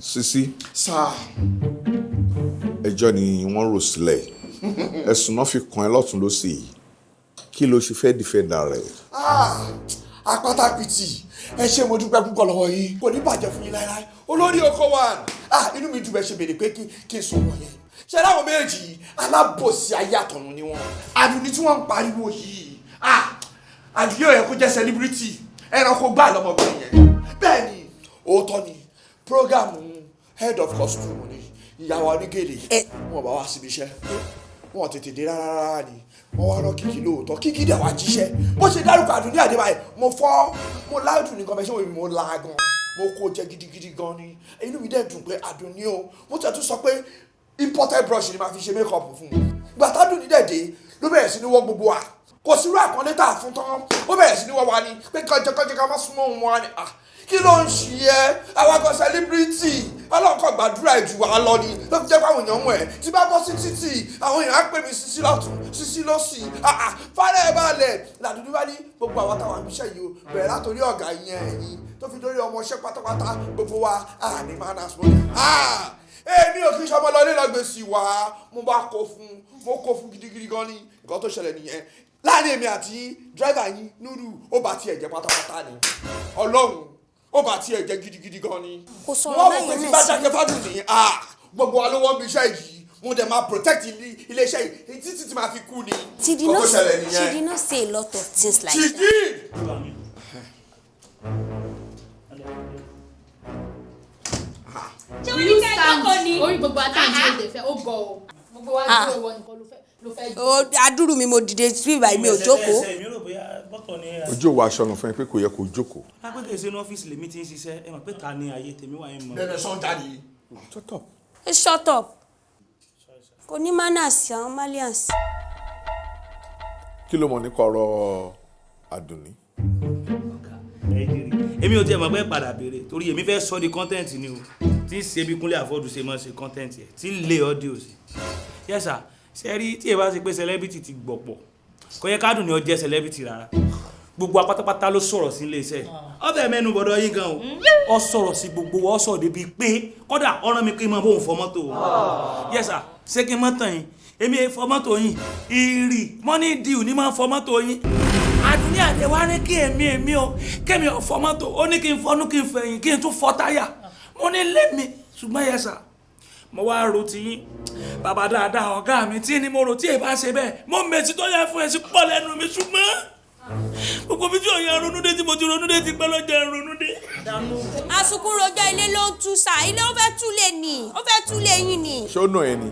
Sisi. Sir. Ẹjọ́ ni wọ́n rò sílẹ̀. Ẹ̀sùn náà fi kàn ẹ́ lọ́tùn lósì yìí. Kí ló ṣe fẹ́ dìfẹ́ndà rẹ̀? Apáta pìtì. Ẹ ṣé mo dúpẹ́ púpọ̀ lọ́wọ́ yín. Kò ní bàjẹ́ fún yín láíláí. Olórí oko wa. Inú mi dùn bẹ́ẹ̀ ṣe béèrè pé kí n sọ wọ́n yẹn. Ṣé láwọn méjì alábòsí ayé àtọ̀run ni wọ́n? Àdùnní tí wọ́n ń pariwo yìí. Àdùnní ò yẹ kó jẹ́ celebrity. Ẹranko gbà lọ́mọbìnrin yẹn. Bẹ́ẹ̀ ni, òótọ́ ni. Program head of costume ni ìyàwó onígèlè. Wọ́n bá wá síbi iṣẹ́. Wọ́n tètè dé rárá ni. Wọ́n wá rán Kiekie lóòótọ́. Kiekie dẹ̀ wá jíṣẹ́. Bó ṣe dárúkọ Àdùnní Adebayo, mo láìdùn nìkan bẹ́ẹ̀ ṣé wọ́n mo la gan. Mo kó jẹ gidigidi gan ni. Inú mi dẹ̀ dùn pé Àdùnní o. Mo tẹ̀ tún sọ pé imported brush ni màá fi ṣe make up fún un. Ìgbà t'Àdùnní dẹ̀ dé ló bẹ̀rẹ̀ sí ní wọ́ gbogbo wa. Kò sí irú àkọlé tá a fún tán. Ó bẹ̀rẹ̀ sí ní wọ́ wa ni pé kọjá ká má súnmọ́ òun wa ni. Kí ló ń ṣe ẹ́? Àwọn akọ celebrity ọlọ́nkọ̀ gbàdúrà ìjù wa lọ ni ló fi jẹ́ pé àwọn èèyàn mọ̀ ẹ́ tí bá bọ́ sí títì àwọn èèyàn á pè mí Sisi lọ́tún Sisi lọ́sì fárẹ́ ẹ̀ balẹ̀ làdúdú bá ní gbogbo àwọn táwọn àbíṣẹ́ yìí o bẹ̀rẹ̀ látòrí ọ̀gá yẹn ẹ̀yìn tó fi dórí ọmọọṣẹ́ pátápátá gbogbo wa ní manners mọ́ èmi ò kí sọmọ lọlé lọgbèsì wá mo kó fún gidigidi gan ni nǹkan tó ṣẹlẹ̀ nìyẹn láàrin èmi àti dírẹ́fà yín Nuru ó bá tiẹ̀ jẹ́ pátápátá ni Ọlọ́run ó bá tiẹ̀ jẹ́ gidigidi gan ni. Kò sọ̀rọ̀ bẹ́ẹ̀ yẹn náà sí. Wọ́n mọ̀ pé tí bá dákẹ́ fádùn ní gbogbo wa ló wọ́n bí iṣẹ́ yìí mo dẹ̀ máa protect iléeṣẹ́ yìí títí tí máa fi kú ni. She did not say a lot of things like that. She did. Ṣé wọ́n ní ká ẹjọ́ kan ni? Orí gbogbo àtàǹtì ló dé fẹ́ ó gọ̀ ọ́. Gbogbo wa dúró ìwọ nìkan ló fẹ́ jù. Adúrú mi mo dìde sí ìbàyí mi ò jókòó. Ojú òwò aṣọ ọ̀nà fún ẹ pé kò yẹ kó jókòó. Lápẹ́kẹ̀ sí ní ọ́fíìsì lèmi ti ń ṣiṣẹ́ ẹ mọ̀ pé ta ni ayé tèmi wà ń mọ̀. Bẹ́ẹ̀ sọ́n jáde. Shut up. Shut up. Kò ní manners àwọn Malians. Kí ló mọ̀ nípa ọ̀rọ̀ Àdùnní? Èmi ò tiẹ̀ mọ̀ pé padà béèrè torí èmi fẹ́ sọ di content ni o tí ń ṣe bí Kúnlé Àfọ́dù ṣe máa ṣe content yẹn tí ń lé audio sí. Yes sir, ṣe rí tí ẹ bá ṣe pé celebrity ti gbọ̀pọ̀ kò yẹ k'Àdùnní ó jẹ́ celebrity rárá gbogbo apátápátá ló sọ̀rọ̀ sí iléeṣẹ́ ọbẹ̀ mẹ́nu bọ̀dọ̀ yín gan o ọ sọ̀rọ̀ sí gbogbo ọ sọ̀rọ̀ débi pé kódà ọ̀ràn mi pé mo bóun fọ mọ́tò o. Yes sir, ṣé kí n mọ́ tàn yín èmi fọ mọ́tò yín ìrì money deal ni máa ń fọ mọ́tò yín. Àdùnní Adéwà ní kí èmi o kémi ò fọ mọ́tò ó ní kí n fọnú kí n fẹ̀yìn kí n tún fọ táyà mo ní lémi ṣùgbọ́n yes sir mo wá ro ti yín bàbá dáadáa ọ̀gá mi tí ni mo rò tí ẹ bá ṣe bẹ́ẹ̀ mo mèsì tó yẹ fún ẹ sí pọ̀ lẹ́nu mi ṣùgbọ́n gbogbo bí tí ò yẹ ronú dé tí mo ti ronú dé ti pẹ́ lọ́jọ́ ronú dé. Àsùnkún rojọ́ ilé ló ń tú sa ilé ó fẹ́ tú lé ní ó fẹ́ tú lé yín ni. Ṣé ó nà ẹ ni?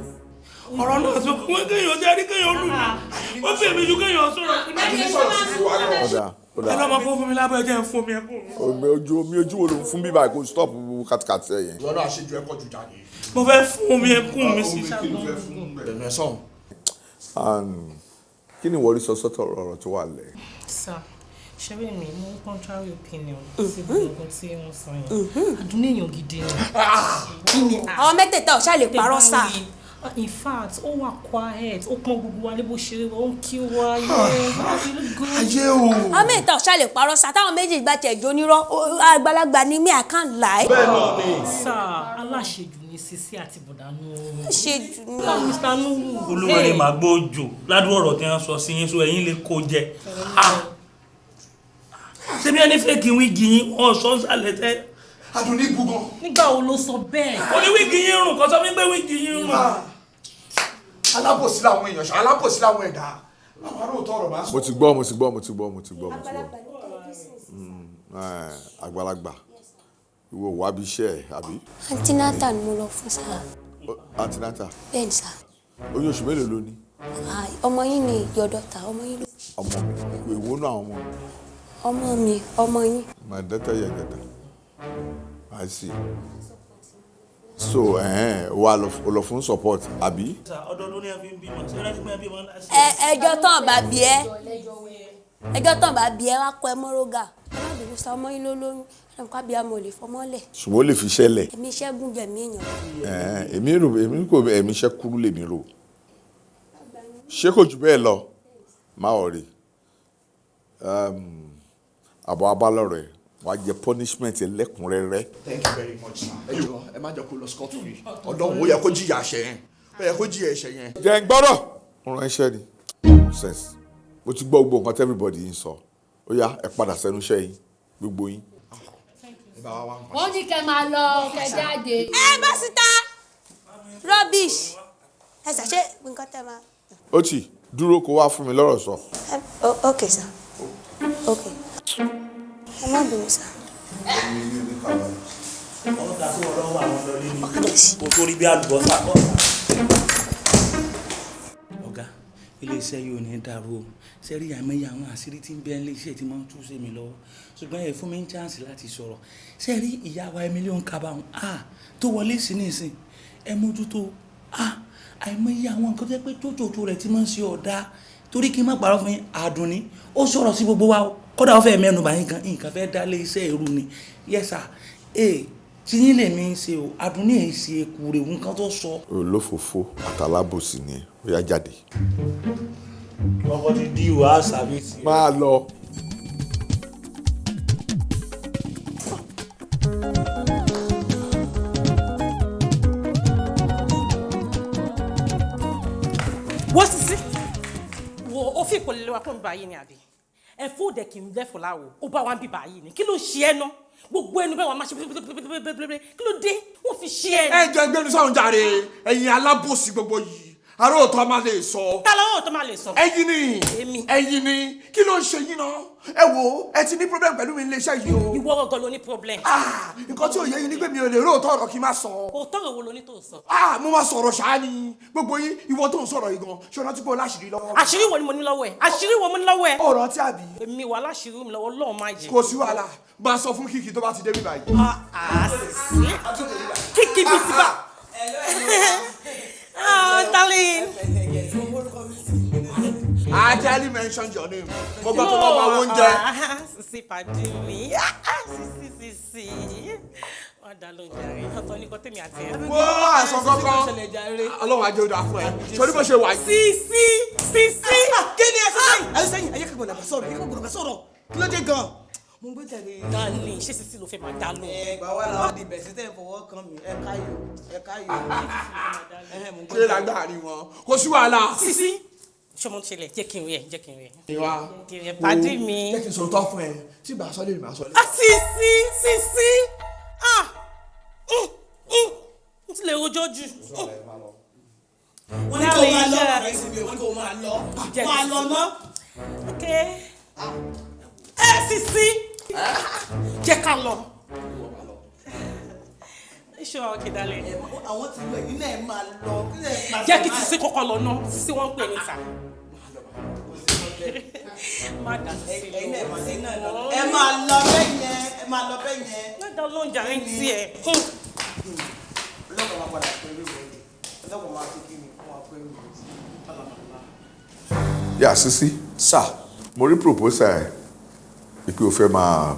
Ọ̀rọ̀ náà sọ fún wọn kéèyàn jẹ́ rí kéèyàn lù mí ó fẹ́ mi ju kéèyàn sọ̀rọ̀ fún mi. Ọ̀dà. Ẹ lọ́ máa fún mi lábẹ́ ẹjẹ́ ń fún mi ẹkún mi. Ojú wo ló ń fún bíbá kó stop kàtìkàtì ẹ yẹn. Lọ́dọ̀ àṣejù ẹ̀kọ́ jù jáde. Mo fẹ́ fún mi ẹkún mi sí sáà. Kí ni ìwọ rí sọ sọ́tọ̀ ọ̀rọ̀ tó wà lẹ̀? Sir, ṣé bẹ́ẹ̀ mi mú contrary opinion sí gbogbo tí wọ́n sọ yẹn. Àdùnní èèyàn gidi ni. Àwọn mẹ́tẹ̀ẹ̀ta ò ṣáà lè parọ́ sá. In fact, ó wà quiet, ó pọ́n gbogbo wa ní bó ṣe ó ń kí wa Ayé o. Àwọn mẹ́tẹ̀ẹ̀ta ò ṣáà lè parọ́ sá táwọn méjì gbà tẹ̀ jónírọ́ àgbàlagbà ni mí I can't lie. Bẹ́ẹ̀ náà ni. Sir, aláṣejù ni Sisi àti Broda Nuru. Aláṣejù ni. Mr. Nuru. Olúwẹ̀rẹ̀ máa gbóòjò ládùú ọ̀rọ̀ tí wọ́n sọ sí yín so ẹ̀yin lè kó jẹ. Ṣé bí ẹni fẹ́ kí wíìgì yín wọ́n sọ sálẹ̀ tẹ́? Àdùnní gbùgàn. Nígbà wo ló sọ bẹ́ẹ̀? Ó ní wíìgì yín rùn kọ́ sọ fún mi pé wíìgì yín rùn. Alábòsí làwọn èèyàn ṣe alábòsí làwọn ẹ̀dá. Àwọn ará òótọ́ ọ̀rọ̀ máa sọ. Mo ti gbọ́. Àgbàlagbà ìwọ wà bí iṣẹ́ ẹ̀ àbí? Antinata ni mo lọ fún sá. Antinata? Bẹ́ẹ̀ni sá. Oyún oṣù mélòó ló ní? Ọmọ yín ni your daughter ọmọ yín ló. Ọmọ mi ìwọ náà ọmọ mi. Ọmọ mi ọmọ yín. My daughter your daughter. I see. So wà lọ fún support àbí? Ọdọọdún ni ẹ fi ń bímọ ṣé ẹ ti pẹ́ bímọ láti. Ẹjọ́ tán bá bí ẹ wá kọ ẹ mọ́rógà alábìrún sa ọmọ yín ló lóyún ẹnìkan bí amọ̀ lè fọmọ́lẹ̀. Ṣùgbọ́n ó lè fi ṣẹlẹ̀. Èmi iṣẹ́ gùn jẹ̀mí èèyàn. Èmi kò ẹ̀mí iṣẹ́ kúrú lèmi rò. Ṣé kò jù bẹ́ẹ̀ lọ? Má ọ̀rẹ́. Àbọ̀ abálọ̀rẹ̀ wàá jẹ punishment ẹlẹ́kùnrẹ́rẹ́. Thank you very much sir. Ẹ má jẹ́ kó lọ scot free. Ọlọ́run ó yẹ kó jìyà ẹ̀ṣẹ̀ yẹn. Ó yẹ kó jìyà ẹ̀ṣẹ̀ yẹn. jẹ́ ń gbọ́dọ̀ ọ̀rọ̀ ẹ̀ṣẹ̀ ni nonsense mo ti gbọ́ gbogbo nǹkan tí everybody yín sọ ó yá ẹ padà sẹ́nu iṣẹ́ yín gbogbo yín. wọ́n ní kẹ́ máa lọ kẹ́ jáde. bá síta rubbish ẹ ṣàṣe nǹkan tẹ́ máa. ó ti dúró kó wá fún mi lọ́rọ̀ sọ. ok sir ok ẹ má bínú sir. ọ̀gá tí wọ́n lọ́wọ́ àwọn lọ lé ní kò tó rí bí àlùbọ́sà kọ́. ọ̀gá iléeṣẹ́ yóò ní dàrú o sẹ́rí àmẹ́yẹ àwọn àṣírí tí ń bẹ iléeṣẹ́ tí wọ́n ń tú sí mi lọ́wọ́ ṣùgbọ́n ẹ fún mi ń chance láti sọ̀rọ̀ sẹ́rí ìyá wa mílíọ̀nù kábàáhùn tó wọlé sí nísìn ẹ mójútó àìmọye àwọn nǹkan tó yẹ pé tójòjò rẹ̀ ti máa ń ṣe ọ̀dà torí kí n má parọ́ fún yín Àdùnní ó sọ̀rọ̀ sí gbogbo wa kódà ó fẹ́ mẹ́nu bá yín kan nǹkan fẹ́ dá iléeṣẹ́ ìrú ni yẹ́sà tí yín lè mi ṣe o Àdùnní èyí ṣe eku rẹ̀ nǹkan tó sọ. olófòfó àtàlábòsí ni ó yá jáde. ọkọ ti di ìwà àṣàbí. máa lọ. wọ́n Sisi wo òfin ìpolówó wa kó mi báyìí ni àbí ẹ̀fọ́ òde kì í lẹ́fọ̀ láwo ó bá wa ń bí báyìí ni kí ló ṣe ẹ́ ná gbogbo ẹnu bẹ́ẹ̀ wọ́n máa ṣe pépépépépépépépé kí ló dé wọ́n fi ṣe ẹ́. ẹ jẹ́ gbẹ́nu sáwọn jàre ẹ̀yin alábòsí gbogbo yìí àrò òótọ́ máa lè sọ. ta ló òótọ́ máa lè sọ. ẹ̀yin ni kí ló ń ṣe yín náà ẹ wo ẹ ti ní problem pẹ̀lú mi iléeṣẹ́ yìí o. ìwọ gangan ló ní problem. nǹkan tí ò yẹ yín ni pé mi ò lè rò òótọ́ ọ̀rọ̀ kí n má sọ. òótọ́ rẹ̀ wo ló ní tó sọ. mo máa sọ̀rọ̀ ṣáá ni gbogbo yín ìwọ tó ń sọ̀rọ̀ yìí gan ṣé o rántí pé o láṣìírí lọ́wọ́. àṣírí wo ni mo ní lọ́wọ́ ẹ̀ àṣírí wo mo ní lọ́wọ́ ẹ̀. ọ̀rọ̀ tí àbí. èmi wà láṣìírí mi lọ́wọ́ lọ́ọ̀ máa jẹ. kò sí wàhálà máa sọ fún Kiekie tó bá ti dé mi báyìí. Kiekie bíi ti bá. Darling. I barely mentioned your name. Mo gbọ́ tó bá wà oúnjẹ. Sisi pàdé mi. Sisi. Wọ́n dá ló ń jàre. Ọ̀tọ̀ ní kò tèmi àti ẹ̀. Wọ́n àìsàn kankan. Ọlọ́run ajé òdà fún ẹ. Sori bó ṣe wà yìí. Sisi. Kí ni ẹ sẹ́yìn? Ẹ sẹ́yìn ayé kẹ́kọ̀ọ́ làbà sọ̀rọ̀, ayé kẹ́kọ̀ọ́ làbà sọ̀rọ̀. Kí ló dé gan? Mo ń gbé tẹ̀lé. Darling, ṣé Sisi ló fẹ́ máa dá lóhùn? Ẹ̀gbà wa làwọn di bẹ̀sí tẹ̀ fọwọ́ kan mi. Ẹ káyò. Ṣé lágbàárín wọn? Kò sí wàhálà. Sisi. Ṣọmọ ṣẹlẹ̀ jẹ́ kí n rí ẹ. Ìwà. Pàdé mi. Jẹ́ kí n sọ̀rọ̀ tán fún ẹ. Tí ìgbà sọ́lé mi máa sọ lé. Sisi. N ti lè rojọ́ jù. Wọ́n ní kó máa lọ. Wọ́n ní kó máa lọ. Máa lọ ná. Sisi. Jẹ́ ká lọ. Ṣé wàá kí dalẹ̀? Àwọn ti lọ ẹ̀yin náà máa lọ. Jẹ́ kí Sisi kọ́kọ́ lọ ná. Sisi wọ́n ń pè ní ta. Má dà sí i lọ. Ẹ máa lọ bẹ́ẹ̀ yẹn. Má dà ló ń jà ń tiẹ̀. Ọlọ́pàá máa padà pẹ̀lú rẹ̀. Ọlọ́pàá máa fi kí ni fún wa pẹ̀lú rẹ̀. yà Sisi. Sir. mo rí proposal ẹ pé o fẹ́ máa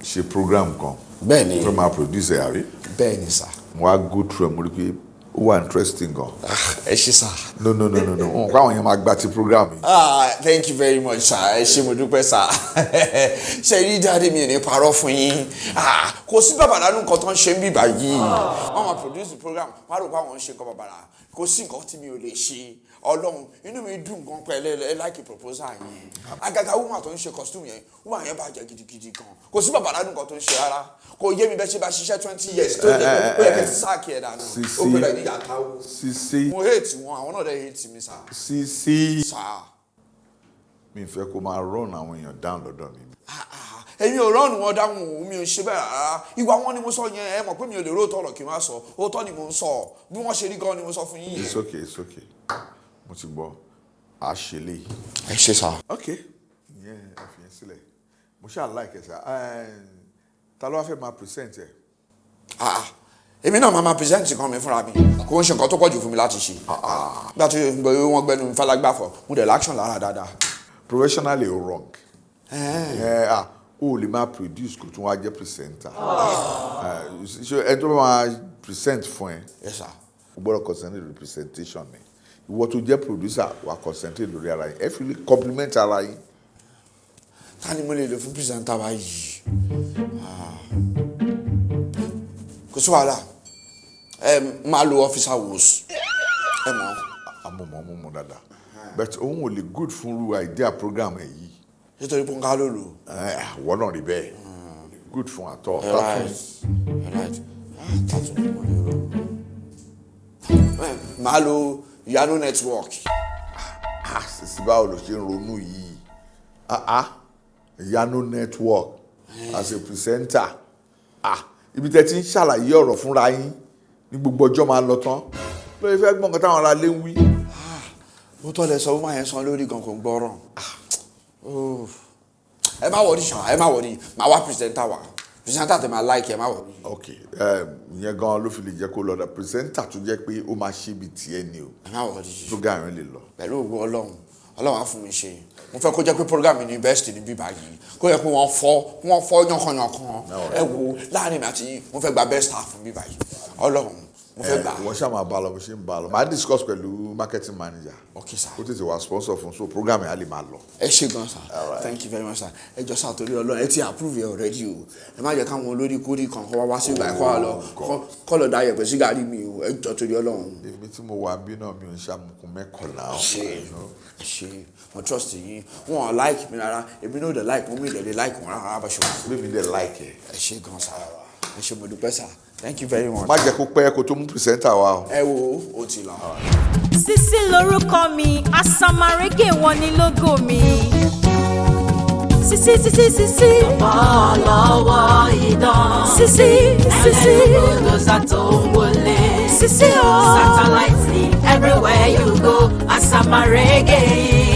ṣe program kan. Bẹ́ẹ̀ni. o fẹ́ máa produce ẹ̀ àbí. Bẹ́ẹ̀ni sir. mo wá go through ẹ mo rí pé ó wà interesting gan. Ẹ ṣé sir. no wọn kọ́ àwọn yẹn máa gba ti program yìí. Thank you very much sir. Ẹ ṣé mo dúpẹ́ sir. Ṣé rí jáde mi ò ní parọ́ fún yín. Kò sí bàbàdánù nǹkan tó ń ṣe ń bíbá yìí. Wọ́n máa produce the program. Wọ́n á rò pé àwọn ń ṣe nǹkan bàbàrà. Kò sí nǹkan tí mi ò lè ṣe. Ọlọ́run inú mi dùn gan pẹ̀lẹ́ ẹ like proposal yẹn. Àgàgà woman tó ń ṣe costume yẹn woman yẹn bàjẹ́ gidigidi gan. Kò sí bàbàdánù nǹkan tó ń ṣe rárá. Kò yé mi bẹ́ẹ̀ ṣe bá ṣiṣẹ́ 20 years tó jẹ́ pé ẹ ti sáàkì ẹ̀ dànù. Ó gbọ́dọ̀ ní yàtá o. Sisi. Mo hate wọn àwọn náà dẹ̀ hate mi sir. Sisi. Sir. mi fẹ́ kó máa run àwọn èèyàn down lọ́dọ̀ mi. Èmi ò rọ́ọ̀nù wọn dáhùn mi ò ṣe bẹ́ẹ̀ rárá ìwà wọn ni mo sọ yẹn ẹ mọ̀ pé mi ò lè róòtọ́ ọ̀rọ̀ kí n má sọ òótọ́ ni mo ń sọ bí wọ́n ṣe rí gan ni mo sọ fún yín yẹn. it's okay mo ti gbọ́ a ṣe lè. ẹ ṣe sá. ok ìyẹn àfihàn sílẹ̀ mo ṣáà láìkẹ́ sá ta ló wá fẹ́ máa present ẹ̀. èmi náà máa present kan mi fúnra mi kò ń ṣe nǹkan tó pọ̀ jù fún mi láti ṣe nígbà tó wọ́n gbẹnu falágbáfọ̀ mo dẹ̀ láction lára dáadáa. professionally o wrong. o lè máa produce kò tún wá jẹ́ presenter. ẹ tó máa present fún ẹ. yes sir. o gbọ́dọ̀ concentrate lórí presentation ni ìwọ tó jẹ́ producer wà concentrate lórí ara yín ẹ fi compliment ara yín. ta ni mo lè lò fún presenter báyìí kò sí wàhálà máa lo officer wos ẹ mọ̀. àmọ́ dáadáa but òun ò lè good fún ru idea program ẹ̀ yìí. nítorí pé n ká ló lò. àwọn náà rí bẹ́ẹ̀ good fún àtọ́. máa lo Yano network. Sisi báwo ló ṣe ń ronú yìí Yano network as a presenter ibi tẹ́ ti ń ṣàlàyé ọ̀rọ̀ fúnra yín ní gbogbo ọjọ́ máa lọ tán lóye fẹ́ gbọ́n nǹkan táwọn ará lé ń wí. mo tọ́ lẹ sọ wọ́n máa yẹn san lórí gan kò ń gbọ́ràn. ẹ má wọrí ṣàn ẹ má wọrí máa wá presenter wa presenter tẹ máa like ẹ má wọrí. ok ìyẹn gan ló fi lè jẹ́ kó lọ dà presenter tó jẹ́ pé ó máa ṣe ibi tiẹ̀ ni o. ẹ má wọrí program yẹn lè lọ. pẹ̀lú ògo ọlọ́run á fún mi ṣe mo fẹ́ kó jẹ́ pé program ní best ní bíbá yìí kó yẹ pé wọ́n fọ́ yànkanyànkan ẹ wo láàrin mi àti mo fẹ́ gba best half fún bíbá yìí ọlọ́run mo fẹ́ gbà. wọ́n ṣáà máa bá lọ bó ṣe ń bá lọ máa discuss pẹ̀lú marketing manager. ok sir. kó tètè wá sponsor fún so program yẹn á lè máa lọ. ẹ ṣé gan sir thank you very much sir ẹ jọ sá torí ọlọ́run ẹ ti approve it already o ẹ má jẹ́ káwọn olórí kórì kan kọ́ wá sí ìgbà ẹ̀kọ́ àlọ́ kọ́ lọ da yẹ̀pẹ̀ sí gàrí mi o ẹ jọ torí ọlọ́run. èmi tí mo wà bí náà mi ò ń ṣàmùkún mẹ́kànlá. ṣe mo trust yín wọn ò like mi rárá èmi náà ò dẹ̀ like wọn mi ò dẹ̀ like wọn rárá bá ṣe wọn. bébí dẹ̀ like ẹ. ẹ ṣé gan sir ẹ ṣé mo dúpẹ́ sir thank you very much. má jẹ́ kó pẹ́ kó tó mú presenter wa o. ẹ wo o ti lọ. Sisi lorúkọ mi asamarege wọn ni lógo mi. Sisi bọ́ lọ́wọ́ idán. Sisi ẹlẹ́nu tó ń wọlé. Sisi o. Satellite ni everywhere you go asamarege yìí.